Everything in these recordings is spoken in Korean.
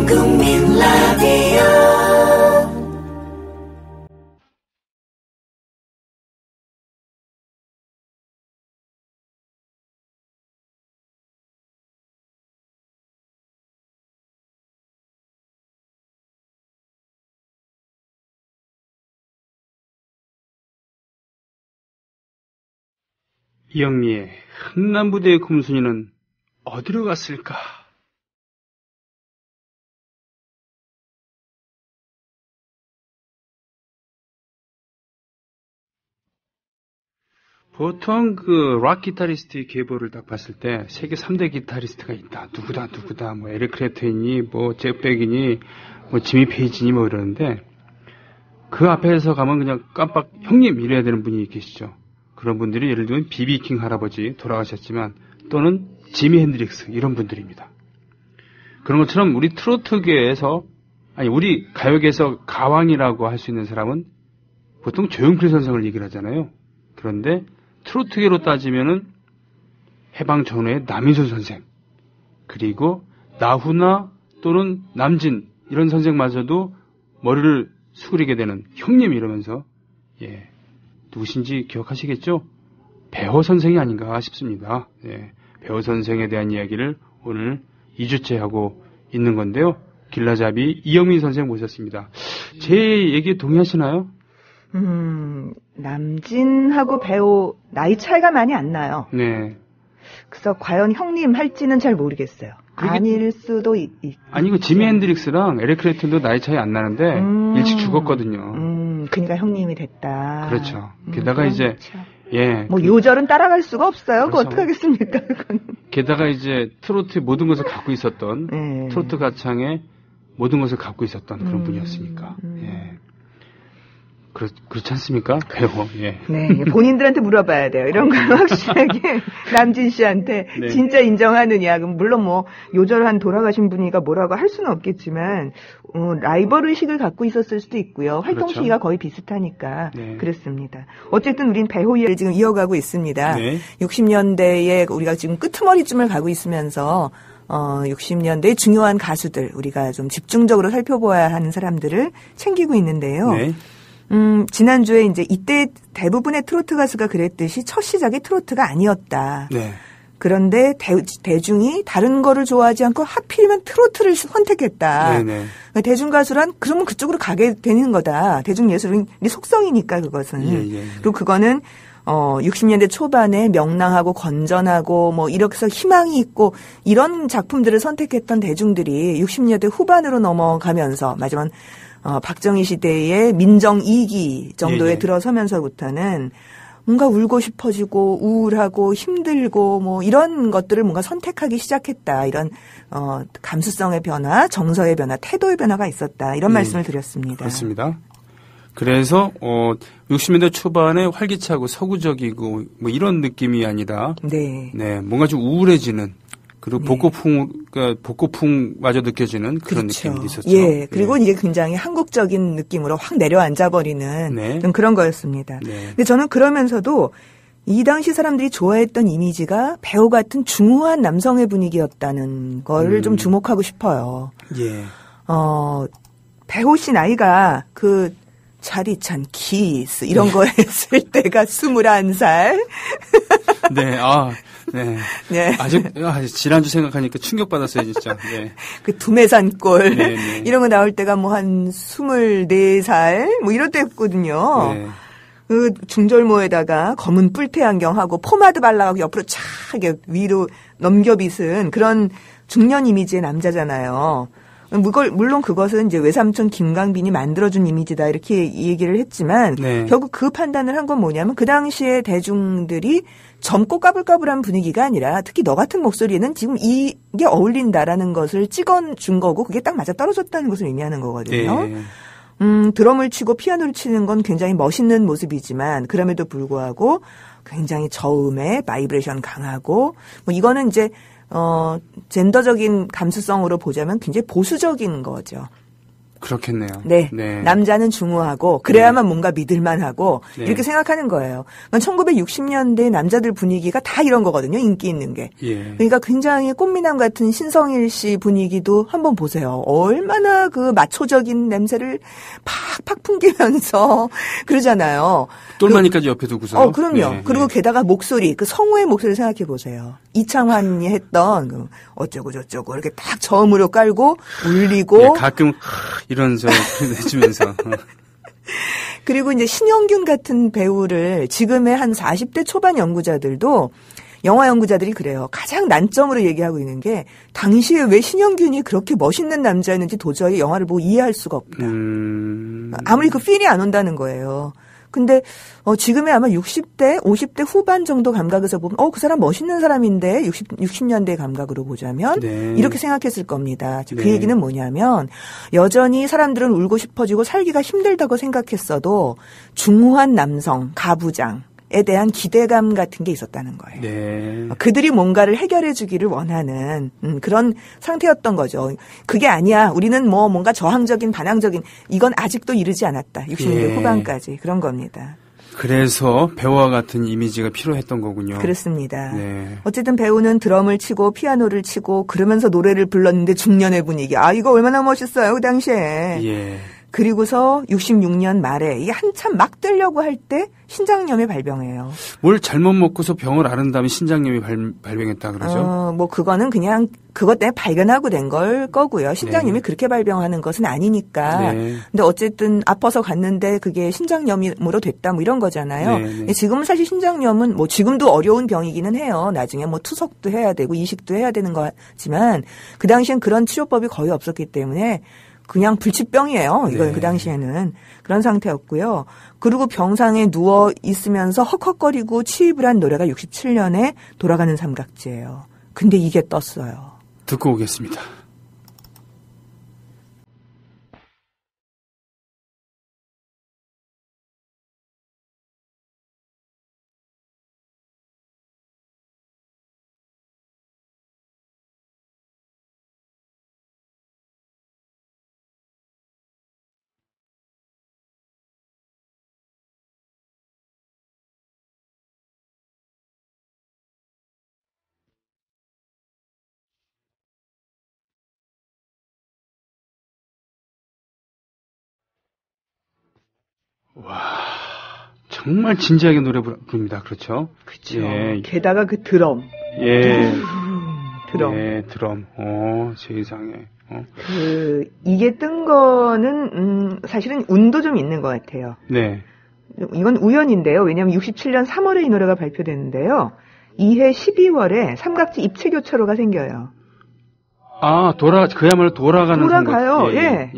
국민 라디오 이영미의 흥남부대의 금순이는 어디로 갔을까? 보통 락 기타리스트의 계보를 딱 봤을 때 세계 3대 기타리스트가 있다. 누구다. 뭐 에릭 클랩튼이니 뭐 잭 백이니 뭐 지미 페이지니 뭐 이러는데 그 앞에서 가면 그냥 깜빡 형님 이래야 되는 분이 계시죠. 그런 분들이 예를 들면 비비킹 할아버지 돌아가셨지만 또는 지미 핸드릭스 이런 분들입니다. 그런 것처럼 우리 트로트계에서 우리 가요계에서 가왕이라고 할 수 있는 사람은 보통 조용필 선생을 얘기를 하잖아요. 그런데 트로트계로 따지면은 해방 전후의 남인순 선생 그리고 나훈아 또는 남진 이런 선생마저도 머리를 수그리게 되는 형님 이러면서 누구신지 기억하시겠죠? 배호 선생이 아닌가 싶습니다. 배호 선생에 대한 이야기를 오늘 2주째 하고 있는 건데요. 길라잡이 이영민 선생 모셨습니다. 제 얘기에 동의하시나요? 남진하고 배우 나이 차이가 많이 안 나요. 네. 그래서 과연 형님 할지는 잘 모르겠어요. 아닐 수도 아니 그 지미 핸드릭스랑 에릭 클랩튼도 나이 차이 안 나는데 일찍 죽었거든요. 그러니까 형님이 됐다. 그렇죠. 게다가 이제 그렇죠. 뭐 요절은 따라갈 수가 없어요. 그거 어떻게 하겠습니까? 그건. 게다가 이제 트로트의 모든 것을 갖고 있었던 트로트 가창의 모든 것을 갖고 있었던 그런 분이었으니까. 그렇지 않습니까? 배우. 네, 본인들한테 물어봐야 돼요. 이런 걸 확실하게 남진 씨한테 진짜 인정하느냐. 그럼 물론 뭐 요절한 돌아가신 분이가 뭐라고 할 수는 없겠지만 라이벌 의식을 갖고 있었을 수도 있고요. 활동 그렇죠. 시기가 거의 비슷하니까 그랬습니다. 어쨌든 우린 배우 이야기를 지금 이어가고 있습니다. 60년대에 우리가 지금 끄트머리쯤을 가고 있으면서 60년대 중요한 가수들 우리가 좀 집중적으로 살펴봐야 하는 사람들을 챙기고 있는데요. 지난주에 이제 이때 대부분의 트로트 가수가 그랬듯이 첫 시작이 트로트가 아니었다. 그런데 대중이 다른 거를 좋아하지 않고 하필이면 트로트를 선택했다. 대중 가수란 그러면 그쪽으로 가게 되는 거다. 대중 예술의 속성이니까 그것은. 그리고 그거는 60년대 초반에 명랑하고 건전하고 뭐 이렇게 해서 희망이 있고 이런 작품들을 선택했던 대중들이 60년대 후반으로 넘어가면서 마지막 박정희 시대의 민정 2기 정도에 들어서면서부터는 뭔가 울고 싶어지고 우울하고 힘들고 뭐 이런 것들을 뭔가 선택하기 시작했다. 이런 감수성의 변화, 정서의 변화, 태도의 변화가 있었다. 이런 말씀을 드렸습니다. 그렇습니다. 그래서 60년대 초반에 활기차고 서구적이고 뭐 이런 느낌이 아니라 뭔가 좀 우울해지는 그리고 복고풍마저 느껴지는 그런 느낌이 있었죠. 그리고 이게 굉장히 한국적인 느낌으로 확 내려앉아 버리는 그런 거였습니다. 근데 저는 그러면서도 이 당시 사람들이 좋아했던 이미지가 배우 같은 중후한 남성의 분위기였다는 거를 좀 주목하고 싶어요. 배우 씨 나이가 그 차디찬 키스 이런 거 했을 때가 21살. 아직 지난주 생각하니까 충격받았어요, 진짜. 그 두메산골 이런 거 나올 때가 뭐 한 24살 뭐 이럴 때였거든요. 그 중절모에다가 검은 뿔테 안경하고 포마드 발라가고 옆으로 쫙 위로 넘겨빗은 그런 중년 이미지의 남자잖아요. 물론 그것은 이제 외삼촌 김강빈이 만들어준 이미지다 이렇게 얘기를 했지만 결국 그 판단을 한 건 뭐냐면 그 당시에 대중들이 젊고 까불까불한 분위기가 아니라 특히 너 같은 목소리는 지금 이게 어울린다라는 것을 찍어준 거고 그게 딱 맞아 떨어졌다는 것을 의미하는 거거든요. 드럼을 치고 피아노를 치는 건 굉장히 멋있는 모습이지만 그럼에도 불구하고 굉장히 저음에 바이브레이션 강하고 뭐 이거는 이제 젠더적인 감수성으로 보자면 굉장히 보수적인 거죠. 그렇겠네요. 네. 남자는 중후하고 그래야만 뭔가 믿을만하고 이렇게 생각하는 거예요. 그러니까 1960년대 남자들 분위기가 다 이런 거거든요. 인기 있는 게. 그러니까 굉장히 꽃미남 같은 신성일 씨 분위기도 한번 보세요. 얼마나 그 마초적인 냄새를 팍팍 풍기면서 그러잖아요. 똘마니까지 옆에 두고서. 그럼요. 그리고 게다가 목소리, 그 성우의 목소리 생각해 보세요. 이창환이 했던 그 어쩌고 저쩌고 이렇게 딱 저음으로 깔고 울리고. 가끔 이런 저 해주면서. 그리고 이제 신영균 같은 배우를 지금의 한 40대 초반 연구자들도 영화 연구자들이 그래요. 가장 난점으로 얘기하고 있는 게 당시에 왜 신영균이 그렇게 멋있는 남자였는지 도저히 영화를 보고 이해할 수가 없다. 아무리 그 필이 안 온다는 거예요. 근데 지금의 아마 60대, 50대 후반 정도 감각에서 보면 그 사람 멋있는 사람인데 60년대 감각으로 보자면 이렇게 생각했을 겁니다. 그 얘기는 뭐냐면 여전히 사람들은 울고 싶어지고 살기가 힘들다고 생각했어도 중후한 남성, 가부장 에 대한 기대감 같은 게 있었다는 거예요. 그들이 뭔가를 해결해 주기를 원하는 그런 상태였던 거죠. 그게 아니야. 우리는 뭔가 저항적인 반항적인 이건 아직도 이르지 않았다. 60년대 후반까지 그런 겁니다. 그래서 배우와 같은 이미지가 필요했던 거군요. 그렇습니다. 어쨌든 배우는 드럼을 치고 피아노를 치고 그러면서 노래를 불렀는데 중년의 분위기. 이거 얼마나 멋있어요. 그 당시에. 그리고서 66년 말에 이게 한참 막 뜨려고 할 때 신장염에 발병해요. 뭘 잘못 먹고서 병을 앓은 다음에 신장염이 발병했다 그러죠? 그거는 그냥 그것 때문에 발견하고 된 걸 거고요. 신장염이 그렇게 발병하는 것은 아니니까. 근데 어쨌든 아파서 갔는데 그게 신장염으로 됐다 이런 거잖아요. 지금은 사실 신장염은 지금도 어려운 병이기는 해요. 나중에 투석도 해야 되고 이식도 해야 되는 거지만 그 당시엔 그런 치료법이 거의 없었기 때문에 그냥 불치병이에요. 이건 그 당시에는. 그런 상태였고요. 그리고 병상에 누워 있으면서 헉헉거리고 취입을 한 노래가 67년에 돌아가는 삼각지예요. 근데 이게 떴어요. 듣고 오겠습니다. 와, 정말 진지하게 노래 부릅니다. 그렇죠? 그렇죠. 게다가 그 드럼. 드럼. 드럼. 세상에. 이게 뜬 거는 사실은 운도 좀 있는 것 같아요. 이건 우연인데요. 왜냐하면 67년 3월에 이 노래가 발표됐는데요. 이해 12월에 삼각지 입체교차로가 생겨요. 그야말로 돌아가요.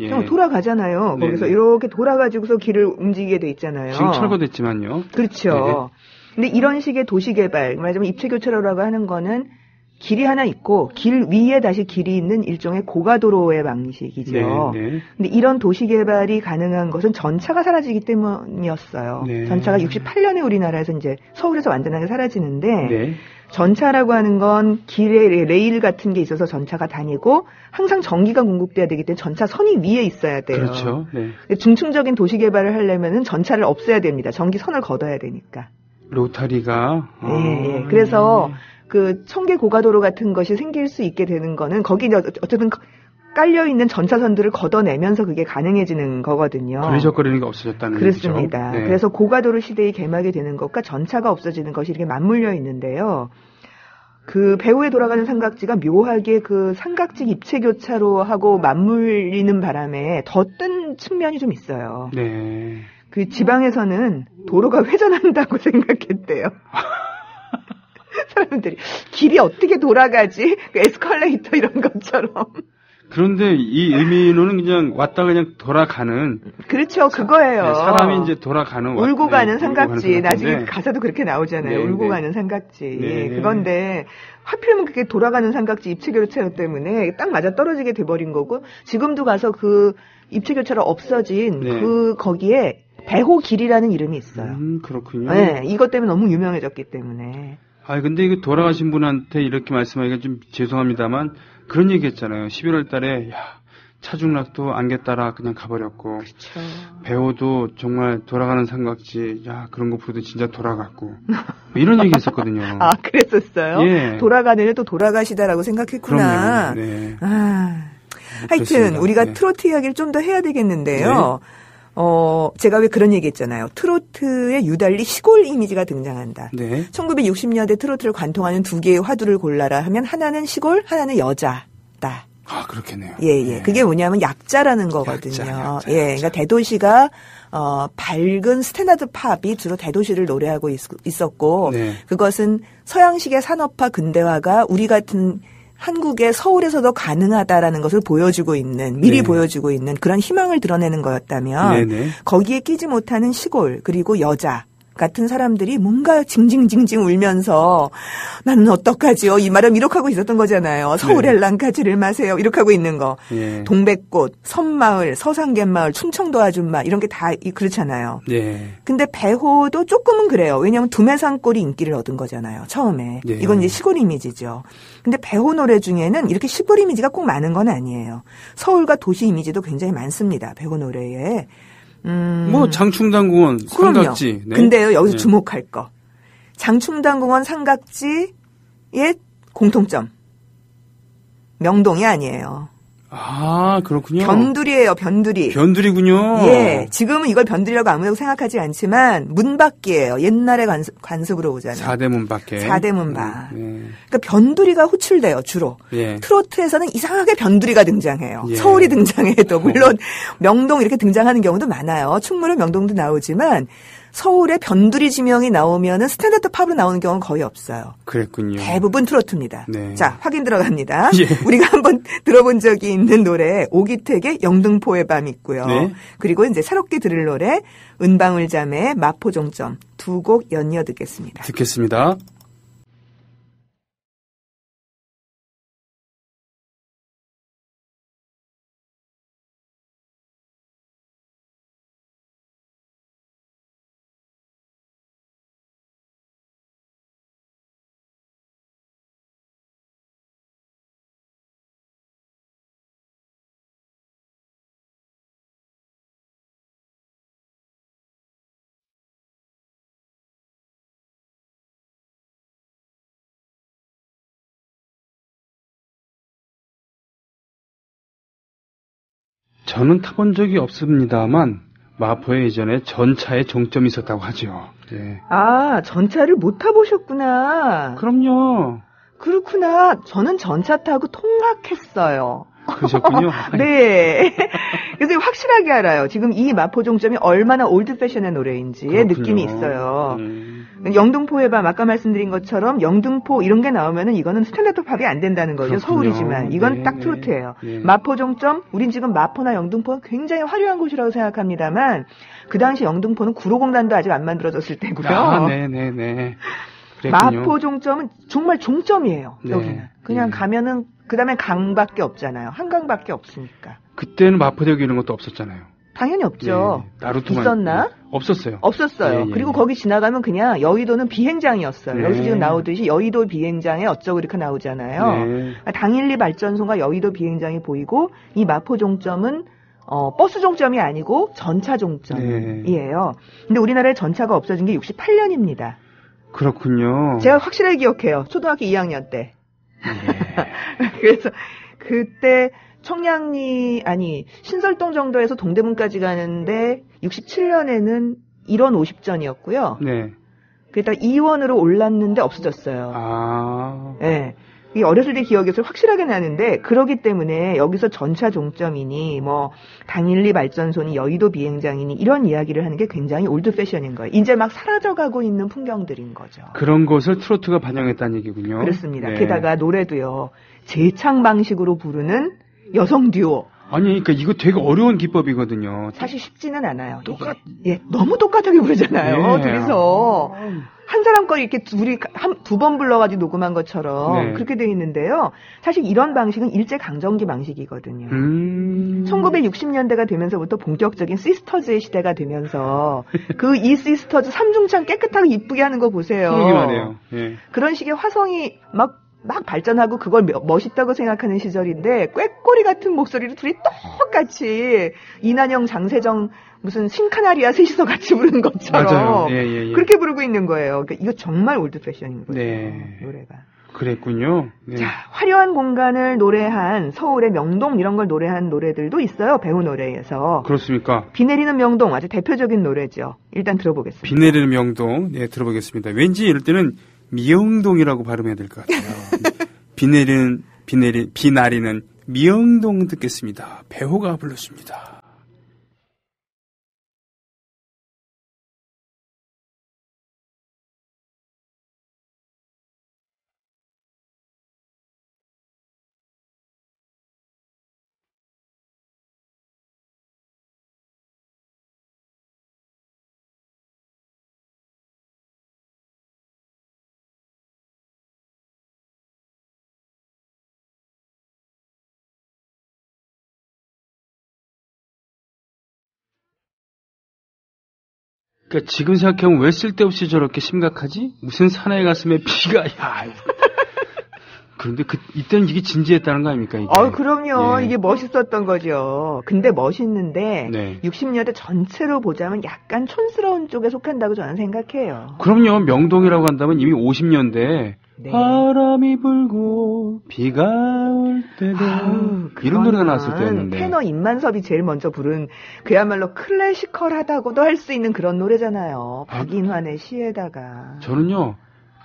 좀 돌아가잖아요. 거기서 이렇게 돌아가지고서 길을 움직이게 돼 있잖아요. 지금 철거됐지만요. 그렇죠. 근데 이런 식의 도시개발, 말하자면 입체교차로라고 하는 거는 길이 하나 있고 길 위에 다시 길이 있는 일종의 고가도로의 방식이죠. 근데 이런 도시개발이 가능한 것은 전차가 사라지기 때문이었어요. 전차가 68년에 우리나라에서 이제 서울에서 완전하게 사라지는데 전차라고 하는 건 길에 레일 같은 게 있어서 전차가 다니고 항상 전기가 공급돼야 되기 때문에 전차선이 위에 있어야 돼요. 그렇죠. 중층적인 도시개발을 하려면은 전차를 없애야 됩니다. 전기선을 걷어야 되니까. 로타리가. 그래서 그 청계 고가도로 같은 것이 생길 수 있게 되는 거는 거기 어쨌든 깔려있는 전차선들을 걷어내면서 그게 가능해지는 거거든요. 걸리적거리는 게 없어졌다는 그렇습니다. 얘기죠. 그렇습니다. 그래서 고가도로 시대의 개막이 되는 것과 전차가 없어지는 것이 이렇게 맞물려 있는데요. 그 배후에 돌아가는 삼각지가 묘하게 그 삼각지 입체교차로하고 맞물리는 바람에 더 뜬 측면이 좀 있어요. 그 지방에서는 도로가 회전한다고 생각했대요. 사람들이 길이 어떻게 돌아가지? 그 에스컬레이터 이런 것처럼. 그런데 이 의미로는 그냥 왔다 그냥 돌아가는. 그렇죠, 그거예요. 사람이 이제 돌아가는. 울고 가는 삼각지. 나중에 가사도 그렇게 나오잖아요. 울고 가는 삼각지. 그건데 하필이면 그게 돌아가는 삼각지 입체교차로 때문에 딱 맞아 떨어지게 돼버린 거고 지금도 가서 그 입체교차로 없어진 거기에 배호길이라는 이름이 있어요. 그렇군요. 이것 때문에 너무 유명해졌기 때문에. 근데 이거 돌아가신 분한테 이렇게 말씀하기가 좀 죄송합니다만 그런 얘기 했잖아요. 11월 달에, 차중락도 안개 따라 그냥 가버렸고. 그쵸. 배우도 정말 돌아가는 삼각지, 야, 그런 거 부르도 진짜 돌아갔고. 이런 얘기 했었거든요. 아, 그랬었어요? 예. 돌아가는 또 돌아가시다라고 생각했구나. 그럼요. 네. 하여튼, 그렇습니다. 우리가 네. 트로트 이야기를 좀 더 해야 되겠는데요. 제가 왜 그런 얘기 했잖아요. 트로트에 유달리 시골 이미지가 등장한다. 네. 1960년대 트로트를 관통하는 두 개의 화두를 골라라 하면 하나는 시골, 하나는 여자다. 아, 그렇겠네요. 예. 네. 그게 뭐냐면 약자라는 거거든요. 약자. 예. 그러니까 대도시가 밝은 스탠다드 팝이 주로 대도시를 노래하고 있었고 네. 그것은 서양식의 산업화 근대화가 우리 같은 한국의 서울에서도 가능하다라는 것을 보여주고 있는 미리 네. 보여주고 있는 그런 희망을 드러내는 거였다면 네네. 거기에 끼지 못하는 시골 그리고 여자 같은 사람들이 뭔가 징징징징 울면서 나는 어떡하지요? 이 말을 이렇게 하고 있었던 거잖아요. 서울의 랑가지를 마세요. 이렇게 하고 있는 거. 예. 동백꽃, 섬마을, 서산갯마을, 충청도 아줌마 이런 게 다 그렇잖아요. 예. 근데 배호도 조금은 그래요. 왜냐하면 두메산골이 인기를 얻은 거잖아요. 처음에. 예. 이건 이제 시골 이미지죠. 근데 배호 노래 중에는 이렇게 시골 이미지가 꼭 많은 건 아니에요. 서울과 도시 이미지도 굉장히 많습니다. 배호 노래에. 뭐 장충당공원, 삼각지. 네. 근데요 여기서 네. 주목할 거. 장충당공원 삼각지의 공통점. 명동이 아니에요. 아, 그렇군요. 변두리예요, 변두리. 변두리군요. 예, 지금은 이걸 변두리라고 아무도 생각하지 않지만 문 밖이에요. 옛날에 관습으로 오잖아요. 사대문 밖에. 사대문 밖. 네. 그러니까 변두리가 호출돼요, 주로. 예. 트로트에서는 이상하게 변두리가 등장해요. 예. 서울이 등장해도 물론 명동 이렇게 등장하는 경우도 많아요. 충무로 명동도 나오지만 서울에 변두리 지명이 나오면은 스탠다드 팝으로 나오는 경우는 거의 없어요. 그랬군요. 대부분 트로트입니다. 네. 자, 확인 들어갑니다. 예. 우리가 한번 들어본 적이 있는 노래 오기택의 영등포의 밤 있고요. 네. 그리고 이제 새롭게 들을 노래 은방울 자매의 마포종점 두 곡 연이어 듣겠습니다. 듣겠습니다. 저는 타본 적이 없습니다만 마포에 예전에 전차에 종점이 있었다고 하죠. 예. 아, 전차를 못 타보셨구나. 그럼요. 그렇구나. 저는 전차 타고 통학했어요. 그러셨군요. 네. 그래서 확실하게 알아요. 지금 이 마포종점이 얼마나 올드 패션의 노래인지의 그렇군요. 느낌이 있어요. 영등포의 밤 아까 말씀드린 것처럼 영등포 이런 게 나오면은 이거는 스탠다드 팝이 안 된다는 거죠. 그렇군요. 서울이지만 이건 네, 딱 트로트예요. 네. 마포종점 우린 지금 마포나 영등포는 굉장히 화려한 곳이라고 생각합니다만 그 당시 영등포는 구로공단도 아직 안 만들어졌을 때고요. 아, 네네네. 마포종점은 정말 종점이에요. 네. 여기는 그냥 네. 가면은 그다음에 강밖에 없잖아요. 한강밖에 없으니까. 그때는 마포대교 이런 것도 없었잖아요. 당연히 없죠. 예, 나루토만 있었나? 없었어요. 없었어요. 예, 예. 그리고 거기 지나가면 그냥 여의도는 비행장이었어요. 네. 여기서 지금 나오듯이 여의도 비행장에 어쩌고 이렇게 나오잖아요. 네. 당일리 발전소가 여의도 비행장이 보이고 이 마포 종점은 버스 종점이 아니고 전차 종점이에요. 근데 우리나라에 전차가 없어진 게 68년입니다. 그렇군요. 제가 확실하게 기억해요. 초등학교 2학년 때. 예. 그래서 그때 신설동 정도에서 동대문까지 가는데 67년에는 1원 50전이었고요. 네. 그랬다가 2원으로 올랐는데 없어졌어요. 아. 네. 이 어렸을 때 기억에서 확실하게 나는데 그러기 때문에 여기서 전차 종점이니 뭐 당일리 발전소니 여의도 비행장이니 이런 이야기를 하는 게 굉장히 올드 패션인 거예요. 이제 막 사라져가고 있는 풍경들인 거죠. 그런 것을 트로트가 반영했다는 얘기군요. 그렇습니다. 네. 게다가 노래도요. 재창 방식으로 부르는 여성 듀오. 아니, 그러니까 이거 되게 어려운 기법이거든요. 사실 쉽지는 않아요. 예, 너무 똑같하게 부르잖아요. 예. 둘이서 한 사람 거 이렇게 둘이 두 번 불러가지고 녹음한 것처럼 네. 그렇게 돼 있는데요. 사실 이런 방식은 일제 강점기 방식이거든요. 1960년대가 되면서부터 본격적인 시스터즈의 시대가 되면서 그 이 시스터즈 삼중창 깨끗하게 이쁘게 하는 거 보세요. 그러게 말이에요. 예. 그런 식의 화성이 막 막 발전하고 그걸 멋있다고 생각하는 시절인데 꾀꼬리 같은 목소리로 둘이 똑같이 이난영, 장세정 무슨 신카나리아 셋이서 같이 부르는 것처럼 맞아요. 예. 그렇게 부르고 있는 거예요. 그러니까 이거 정말 올드 패션인 거예요. 네. 노래가. 그랬군요. 네. 자, 화려한 공간을 노래한 서울의 명동 이런 걸 노래한 노래들도 있어요. 배우 노래에서. 그렇습니까? 비 내리는 명동 아주 대표적인 노래죠. 일단 들어보겠습니다. 비 내리는 명동. 네, 들어보겠습니다. 왠지 이럴 때는 미영동이라고 발음해야 될 것 같아요. 비 나리는 미영동 듣겠습니다. 배호가 불렀습니다. 그러니까 지금 생각해보면 왜 쓸데없이 저렇게 심각하지? 무슨 사나이 가슴에 피가, 그런데 이때는 이게 진지했다는 거 아닙니까, 이게? 그럼요. 예. 이게 멋있었던 거죠. 근데 멋있는데, 네. 60년대 전체로 보자면 약간 촌스러운 쪽에 속한다고 저는 생각해요. 그럼요. 명동이라고 한다면 이미 50년대에 네. 바람이 불고 비가 올 때도 이런 노래가 나왔을 때였는데 테너 임만섭이 제일 먼저 부른 그야말로 클래시컬하다고도 할 수 있는 그런 노래잖아요. 박인환의 시에다가. 저는요.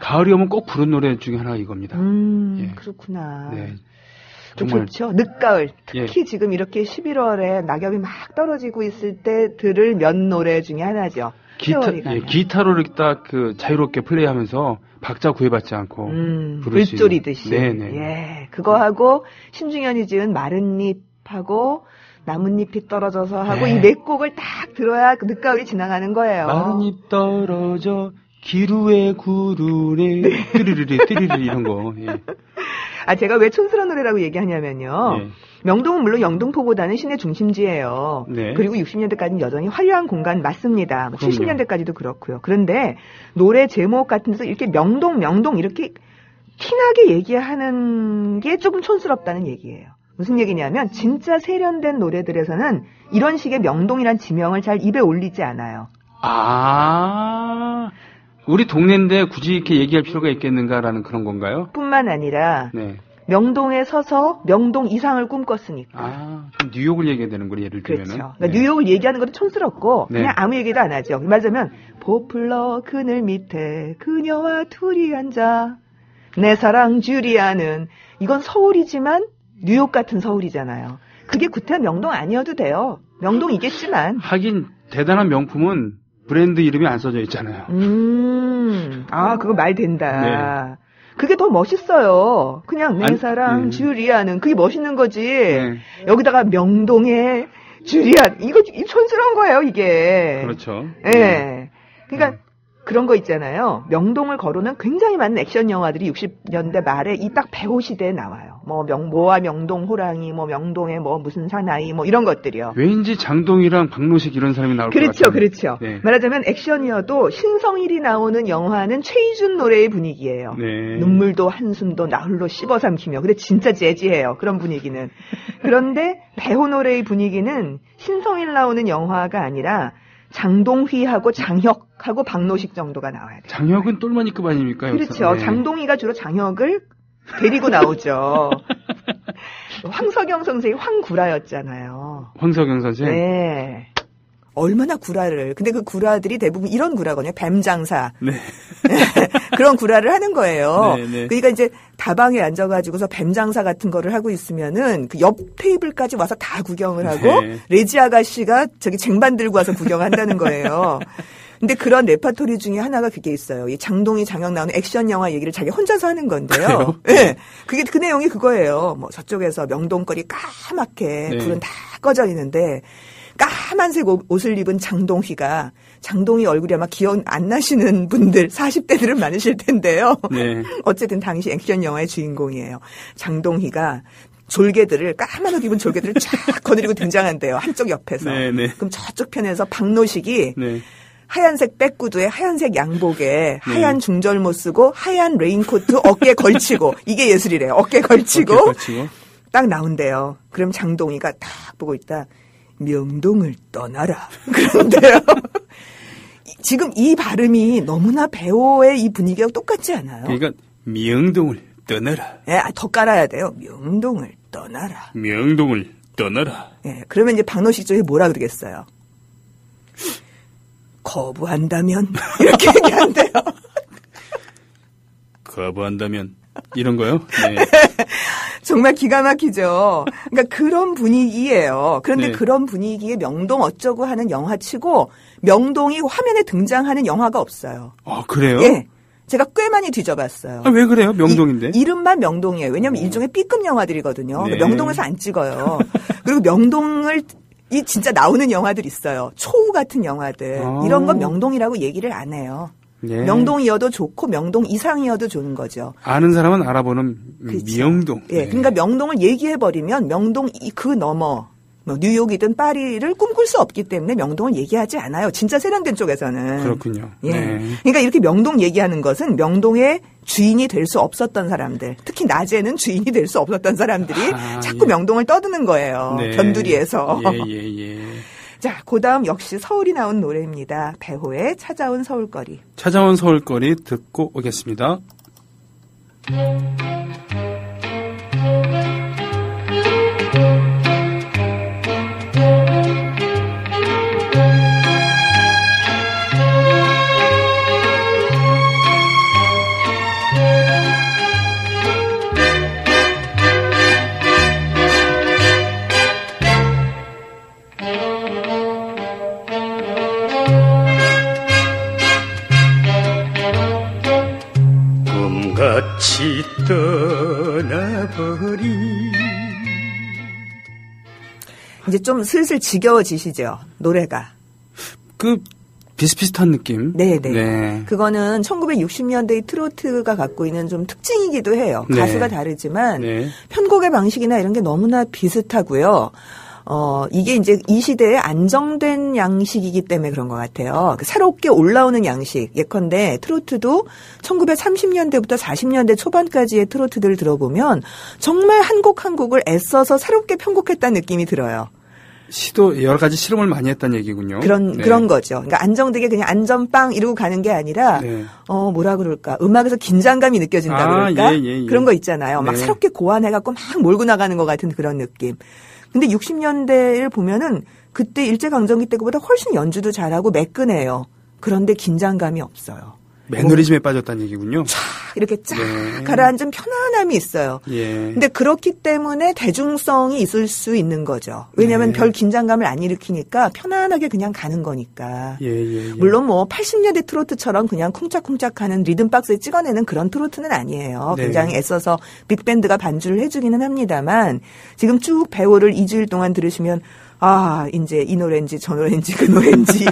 가을이 오면 꼭 부른 노래 중에 하나가 이겁니다. 예. 그렇구나. 네. 정말 좋죠. 늦가을. 특히 지금 이렇게 11월에 낙엽이 막 떨어지고 있을 때 들을 몇 노래 중에 하나죠. 기타로 이렇게 딱 자유롭게 플레이하면서 박자 구애받지 않고 부를 수 있는. 불조리듯이. 네네. 예, 그거하고 신중현이 지은 마른 잎하고 나뭇잎이 떨어져서 하고 네. 이 네 곡을 딱 들어야 늦가을이 지나가는 거예요. 마른 잎 떨어져 기루에 구르네 띠리리리 이런 거. 예. 제가 왜 촌스러운 노래라고 얘기하냐면요. 네. 명동은 물론 영등포보다는 시내 중심지예요. 네. 그리고 60년대까지는 여전히 화려한 공간 맞습니다. 70년대까지도 그렇고요. 그런데 노래 제목 같은 데서 이렇게 명동 이렇게 티나게 얘기하는 게 조금 촌스럽다는 얘기예요. 무슨 얘기냐면 진짜 세련된 노래들에서는 이런 식의 명동이란 지명을 잘 입에 올리지 않아요. 우리 동네인데 굳이 이렇게 얘기할 필요가 있겠는가라는 그런 건가요? 뿐만 아니라 네. 명동에 서서 명동 이상을 꿈꿨으니까. 그럼 뉴욕을 얘기해야 되는 거예요, 예를 들면은. 그렇죠. 그러니까 네. 뉴욕을 얘기하는 것도 촌스럽고 그냥 아무 얘기도 안 하죠. 말하자면 포플러 그늘 밑에 그녀와 둘이 앉아 내 사랑 주리아는 이건 서울이지만 뉴욕 같은 서울이잖아요. 그게 구태여 명동 아니어도 돼요. 명동이겠지만. 하긴 대단한 명품은 브랜드 이름이 안 써져 있잖아요. 그거 말 된다. 네. 그게 더 멋있어요. 그냥 내 사랑 주리아는 그게 멋있는 거지. 네. 여기다가 명동의 주리안 이거 촌스러운 거예요 이게. 그렇죠. 예. 네. 그러니까 그런 거 있잖아요. 명동을 거론한 굉장히 많은 액션 영화들이 60년대 말에 이 딱 배호 시대에 나와요. 모와 명동 호랑이, 명동의 무슨 사나이, 이런 것들이요. 왠지 장동이랑 박노식 이런 사람이 나올 것 같아요. 그렇죠. 네. 말하자면 액션이어도 신성일이 나오는 영화는 최희준 노래의 분위기예요. 네. 눈물도 한숨도 나홀로 씹어삼키며. 근데 진짜 재즈해요. 그런 분위기는. 그런데 배호 노래의 분위기는 신성일 나오는 영화가 아니라 장동휘하고 장혁하고 박노식 정도가 나와야 돼요. 장혁은 똘마니급 아닙니까? 그렇죠. 네. 장동휘가 주로 장혁을 데리고 나오죠. 황석영 선생이 황구라였잖아요. 황석영 선생? 네. 얼마나 구라를. 근데 그 구라들이 대부분 이런 구라거든요. 뱀장사. 네. 그런 구라를 하는 거예요. 네, 네. 그러니까 이제 다방에 앉아가지고서 뱀장사 같은 거를 하고 있으면은 그 옆 테이블까지 와서 다 구경을 하고 네. 레지 아가씨가 저기 쟁반 들고 와서 구경한다는 거예요. 근데 그런 레파토리 중에 하나가 그게 있어요. 이 장동희, 장혁 나오는 액션 영화 얘기를 자기 혼자서 하는 건데요. 예. 네. 그게 그 내용이 그거예요. 저쪽에서 명동거리 까맣게 네. 불은 다 꺼져 있는데 까만색 옷을 입은 장동희가 장동희 얼굴이 아마 기억 안 나시는 분들 40대들은 많으실 텐데요. 네. 어쨌든 당시 액션 영화의 주인공이에요. 장동희가 졸개들을 까만 옷 입은 졸개들을 쫙 거느리고 등장한대요. 한쪽 옆에서. 네, 네. 그럼 저쪽 편에서 박노식이 네. 하얀색 백구두에 하얀색 양복에 하얀 중절모 쓰고 하얀 레인코트 어깨에 걸치고 이게 예술이래요. 어깨에 걸치고 딱 나온대요. 그럼 장동희가 딱 보고 있다. 명동을 떠나라. 그런데요. 지금 이 발음이 너무나 배우의 이 분위기와 똑같지 않아요? 그러니까 명동을 떠나라. 예, 더 깔아야 돼요. 명동을 떠나라. 명동을 떠나라. 예, 그러면 이제 박노식 쪽이 뭐라 그러겠어요? 거부한다면 이렇게 얘기한대요. 거부한다면 이런 거요? 네. 정말 기가 막히죠. 그러니까 그런 분위기예요. 그런데 네. 그런 분위기에 명동 어쩌고 하는 영화치고 명동이 화면에 등장하는 영화가 없어요. 아, 그래요? 예. 제가 꽤 많이 뒤져봤어요. 아, 왜 그래요? 명동인데? 이름만 명동이에요. 왜냐하면 일종의 B급 영화들이거든요. 네. 명동에서 안 찍어요. 그리고 명동을 이 진짜 나오는 영화들 있어요. 초우 같은 영화들. 이런 건 명동이라고 얘기를 안 해요. 네. 명동이어도 좋고 명동 이상이어도 좋은 거죠. 아는 사람은 알아보는 그렇죠. 명동. 예, 네. 그러니까 명동을 얘기해버리면 명동 그 너머 뭐 뉴욕이든 파리를 꿈꿀 수 없기 때문에 명동을 얘기하지 않아요. 진짜 세련된 쪽에서는. 그렇군요. 예. 네. 그러니까 이렇게 명동 얘기하는 것은 명동의 주인이 될 수 없었던 사람들, 특히 낮에는 주인이 될 수 없었던 사람들이 자꾸 예. 명동을 떠드는 거예요. 네. 견두리에서. 예. 자, 그다음 역시 서울이 나온 노래입니다. 배호의 찾아온 서울거리. 찾아온 서울거리 듣고 오겠습니다. 꿈같이 떠나버린 이제 좀 슬슬 지겨워지시죠, 노래가. 그 비슷비슷한 느낌. 네네. 네. 그거는 1960년대의 트로트가 갖고 있는 좀 특징이기도 해요. 네. 가수가 다르지만 네. 편곡의 방식이나 이런 게 너무나 비슷하고요. 이게 이제 이 시대에 안정된 양식이기 때문에 그런 것 같아요. 새롭게 올라오는 양식. 예컨대 트로트도 1930년대부터 40년대 초반까지의 트로트들을 들어보면 정말 한 곡 한 곡을 애써서 새롭게 편곡했다는 느낌이 들어요. 시도 여러 가지 실험을 많이 했다는 얘기군요. 그런 거죠. 그러니까 안정되게 그냥 안전빵 이러고 가는 게 아니라 뭐라 그럴까? 음악에서 긴장감이 느껴진다 그럴까? 예. 그런 거 있잖아요. 막 네. 새롭게 고안해갖고 막 몰고 나가는 것 같은 그런 느낌. 근데 60년대를 보면은 그때 일제강점기 때보다 훨씬 연주도 잘하고 매끈해요. 그런데 긴장감이 없어요. 매너리즘에 빠졌다는 얘기군요. 촥 이렇게 쫙 가라앉은 편안함이 있어요. 예. 근데 그렇기 때문에 대중성이 있을 수 있는 거죠. 왜냐하면 별 긴장감을 안 일으키니까 편안하게 그냥 가는 거니까. 예. 물론 뭐 80년대 트로트처럼 그냥 쿵짝쿵짝하는 리듬박스에 찍어내는 그런 트로트는 아니에요. 네. 굉장히 애써서 빅밴드가 반주를 해주기는 합니다만 지금 쭉 배우를 2주일 동안 들으시면 이제 이 노래인지 저 노래인지 그 노래인지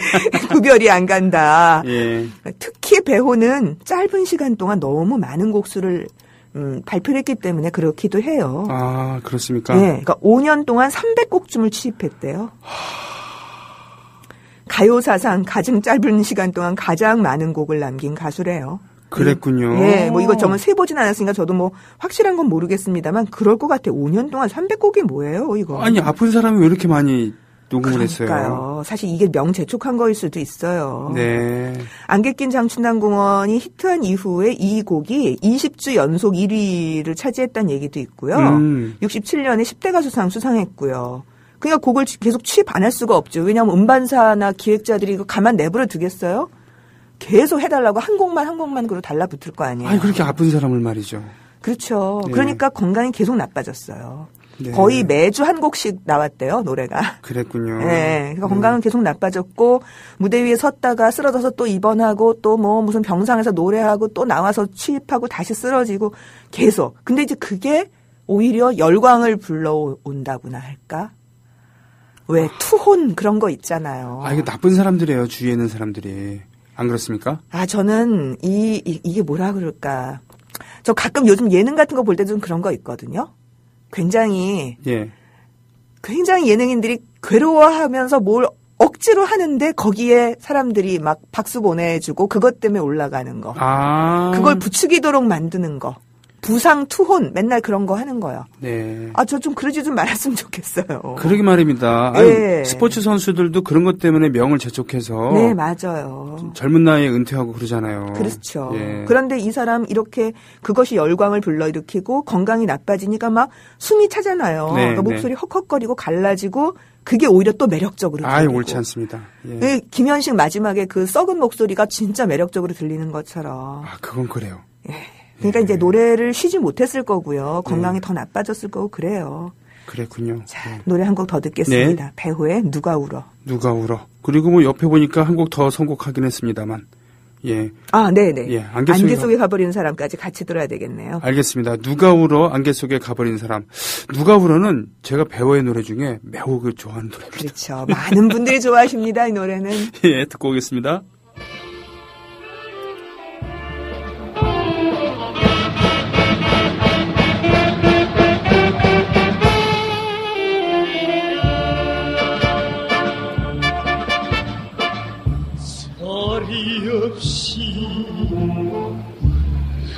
구별이 안 간다. 예. 특히 배호는 짧은 시간 동안 너무 많은 곡수를 발표를 했기 때문에 그렇기도 해요. 아, 그렇습니까? 네, 그러니까 5년 동안 300곡쯤을 취입했대요. 가요 사상 가장 짧은 시간 동안 가장 많은 곡을 남긴 가수래요. 그랬군요. 네, 뭐 이거 저는 세보진 않았으니까 저도 뭐 확실한 건 모르겠습니다만 그럴 것 같아요. 5년 동안 300곡이 뭐예요, 이거? 아니, 아픈 사람이 왜 이렇게 많이 녹음을 했어요? 그러니까요. 사실 이게 명재촉한 거일 수도 있어요. 네. 안개 낀 장춘남공원이 히트한 이후에 이 곡이 20주 연속 1위를 차지했다는 얘기도 있고요. 67년에 10대 가수상 수상했고요. 그러니까 곡을 계속 취입 안 할 수가 없죠. 왜냐하면 음반사나 기획자들이 이거 가만 내버려 두겠어요? 계속 해달라고 한 곡만 그러고 달라붙을 거 아니에요. 아니, 그렇게 아픈 사람을 말이죠. 그렇죠. 네. 그러니까 건강이 계속 나빠졌어요. 네. 거의 매주 한 곡씩 나왔대요, 노래가. 그랬군요. 네. 그러니까 건강은 계속 나빠졌고, 무대 위에 섰다가 쓰러져서 또 입원하고, 또 뭐 무슨 병상에서 노래하고, 또 나와서 취입하고, 다시 쓰러지고, 계속. 근데 이제 그게 오히려 열광을 불러온다고나 할까? 왜 투혼 그런 거 있잖아요. 이거 나쁜 사람들이에요, 주위에 있는 사람들이. 안 그렇습니까? 저는 이게 뭐라 그럴까. 저 가끔 요즘 예능 같은 거 볼 때 좀 그런 거 있거든요. 굉장히 예능인들이 괴로워하면서 뭘 억지로 하는데 거기에 사람들이 막 박수 보내주고 그것 때문에 올라가는 거. 그걸 부추기도록 만드는 거. 부상 투혼 맨날 그런 거 하는 거요. 네. 저 좀 그러지 좀 말았으면 좋겠어요. 그러게 말입니다. 네. 아니, 스포츠 선수들도 그런 것 때문에 명을 재촉해서 네, 맞아요. 젊은 나이에 은퇴하고 그러잖아요. 그렇죠. 예. 그런데 이 사람 이렇게 그것이 열광을 불러일으키고 건강이 나빠지니까 막 숨이 차잖아요. 네, 그러니까 목소리 헉헉거리고 갈라지고 그게 오히려 또 매력적으로 들리고. 옳지 않습니다. 예. 김현식 마지막에 그 썩은 목소리가 진짜 매력적으로 들리는 것처럼. 그건 그래요. 예. 그러니까 이제 노래를 쉬지 못했을 거고요. 건강이 더 나빠졌을 거고 그래요. 그랬군요. 자, 노래 한 곡 더 듣겠습니다. 네. 배호의 누가 울어. 누가 울어. 그리고 뭐 옆에 보니까 한 곡 더 선곡하긴 했습니다만. 예. 네네. 예, 안개 속에 가버리는 사람까지 같이 들어야 되겠네요. 알겠습니다. 누가 울어 안개 속에 가버린 사람. 누가 울어는 제가 배호의 노래 중에 매우 좋아하는 노래입니다. 그렇죠. 많은 분들이 좋아하십니다. 이 노래는. 예, 듣고 오겠습니다. 소리 없이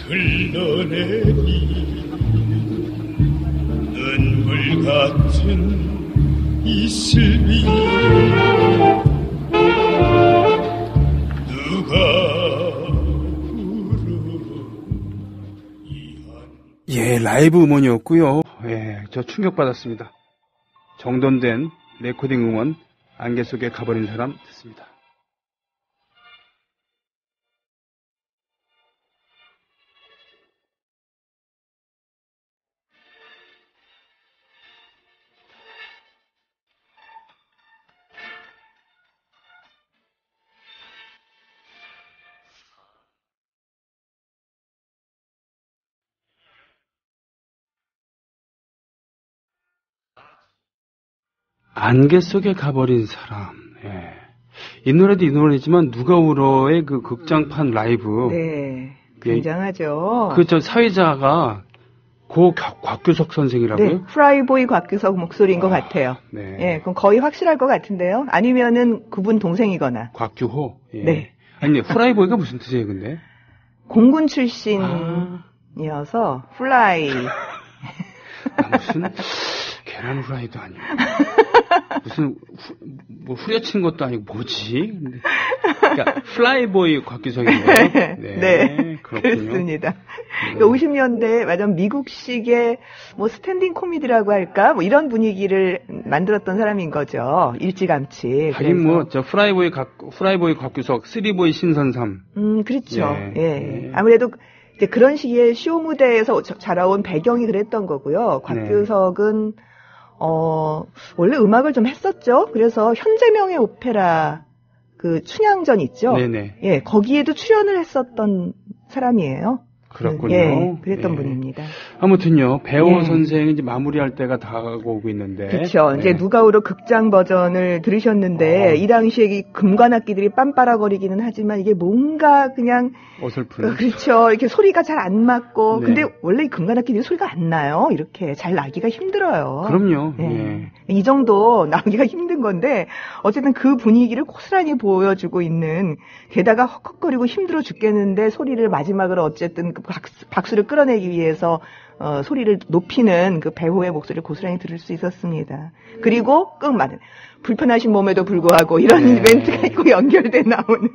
흘러내리 눈물 같은 이슬이 누가 예, 라이브 음원이었고요. 예, 저 충격받았습니다. 정돈된 레코딩 음원 안개 속에 가버린 사람 듣습니다. 안개 속에 가버린 사람. 예. 이 노래도 이 노래지만 누가 울어의 그 극장판 라이브. 네. 굉장하죠. 저 사회자가 곽규석 선생이라고요? 네. 프라이보이 곽규석 목소리인 것 같아요. 네. 예, 그럼 거의 확실할 것 같은데요. 아니면은 그분 동생이거나. 곽규호? 예. 네. 아니, 프라이보이가 무슨 뜻이에요, 근데? 공군 출신이어서 플라이. 무슨 계란 후라이도 아니고 무슨 후려친 것도 아니고 뭐지? 그러니까 플라이보이 곽규석인 거예요? 네, 그렇습니다. 그러니까 50년대 완전 미국식의 뭐 스탠딩 코미디라고 할까? 뭐 이런 분위기를 만들었던 사람인 거죠. 일찌감치. 하긴 뭐 저 프라이보이 곽규석, 쓰리보이 신선삼. 그렇죠. 예. 아무래도 이제 그런 시기에 쇼 무대에서 자라온 배경이 그랬던 거고요. 곽규석은 원래 음악을 좀 했었죠. 그래서 현재명의 오페라 그 춘향전 있죠. 네네. 예, 거기에도 출연을 했었던 사람이에요. 그렇군요. 예, 그랬던 분입니다. 아무튼요, 배호 선생이 이제 마무리할 때가 다가오고 있는데. 그렇죠. 이제 누가 울어 극장 버전을 들으셨는데 이 당시에 이 금관악기들이 빰빠라거리기는 하지만 이게 뭔가 그냥 어설픈. 그렇죠. 이렇게 소리가 잘 안 맞고 근데 원래 이 금관악기들이 소리가 안 나요. 이렇게 잘 나기가 힘들어요. 그럼요. 예. 이 정도 나기가 힘든 건데 어쨌든 그 분위기를 고스란히 보여주고 있는 게다가 헉헉거리고 힘들어 죽겠는데 소리를 마지막으로 어쨌든 박수를 끌어내기 위해서 소리를 높이는 그 배호의 목소리를 고스란히 들을 수 있었습니다. 그리고 끝말은 불편하신 몸에도 불구하고 이런 멘트가 있고 연결돼 나오는.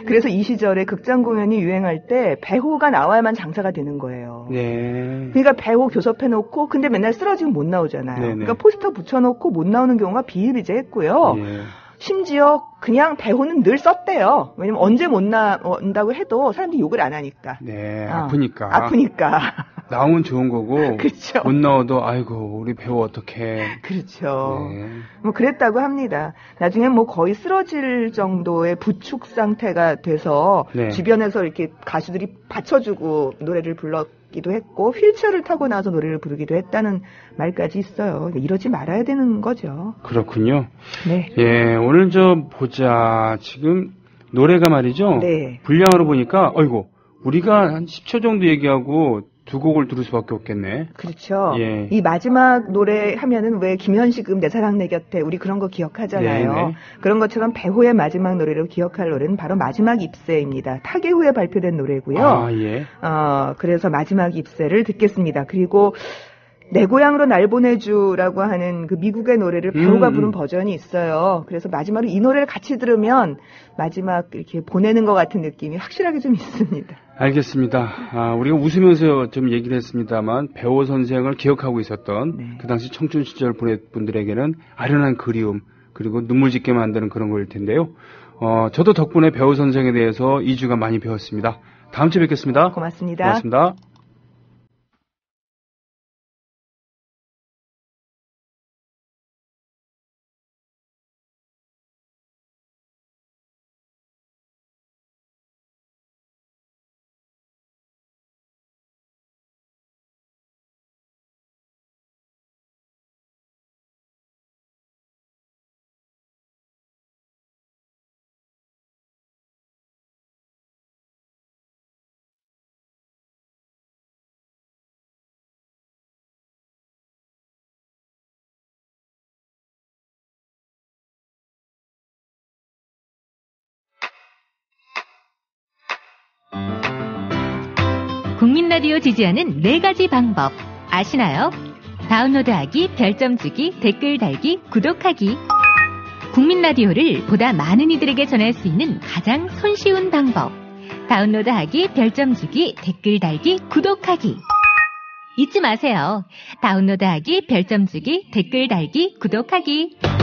그래서 이 시절에 극장 공연이 유행할 때 배호가 나와야만 장사가 되는 거예요. 네. 그러니까 배호 교섭해놓고 근데 맨날 쓰러지면 못 나오잖아요. 네네. 그러니까 포스터 붙여놓고 못 나오는 경우가 비일비재했고요. 네. 심지어 그냥 배호는 늘 썼대요. 왜냐면 언제 못 나온다고 해도 사람들이 욕을 안 하니까. 네, 아프니까. 나오면 좋은 거고. 그렇죠. 못 나와도 아이고 우리 배우 어떡해. 그렇죠. 네. 뭐 그랬다고 합니다. 나중에 뭐 거의 쓰러질 정도의 부축 상태가 돼서 주변에서 이렇게 가수들이 받쳐주고 노래를 불렀기도 했고 휠체어를 타고 나서 노래를 부르기도 했다는 말까지 있어요. 이러지 말아야 되는 거죠. 그렇군요. 네. 예, 오늘 보자. 지금 노래가 말이죠. 네. 분량으로 보니까, 우리가 한 10초 정도 얘기하고 두 곡을 들을 수밖에 없겠네. 그렇죠. 예. 이 마지막 노래 하면은 왜 김현식음 내 사랑 내 곁에 우리 그런 거 기억하잖아요. 네네. 그런 것처럼 배호의 마지막 노래로 기억할 노래는 바로 마지막 잎새입니다. 타계 후에 발표된 노래고요. 아, 예. 그래서 마지막 잎새를 듣겠습니다. 그리고 내 고향으로 날 보내주라고 하는 그 미국의 노래를 배호가 부른 버전이 있어요. 그래서 마지막으로 이 노래를 같이 들으면 마지막 이렇게 보내는 것 같은 느낌이 확실하게 좀 있습니다. 알겠습니다. 우리가 웃으면서 좀 얘기를 했습니다만 배호 선생을 기억하고 있었던 네. 그 당시 청춘 시절 분들에게는 아련한 그리움 그리고 눈물 짓게 만드는 그런 거일 텐데요. 저도 덕분에 배호 선생에 대해서 2주가 많이 배웠습니다. 다음 주에 뵙겠습니다. 고맙습니다. 고맙습니다. 국민라디오 지지하는 4가지 방법 아시나요? 다운로드하기, 별점 주기, 댓글 달기, 구독하기. 국민라디오를 보다 많은 이들에게 전할 수 있는 가장 손쉬운 방법. 다운로드하기, 별점 주기, 댓글 달기, 구독하기. 잊지 마세요. 다운로드하기, 별점 주기, 댓글 달기, 구독하기.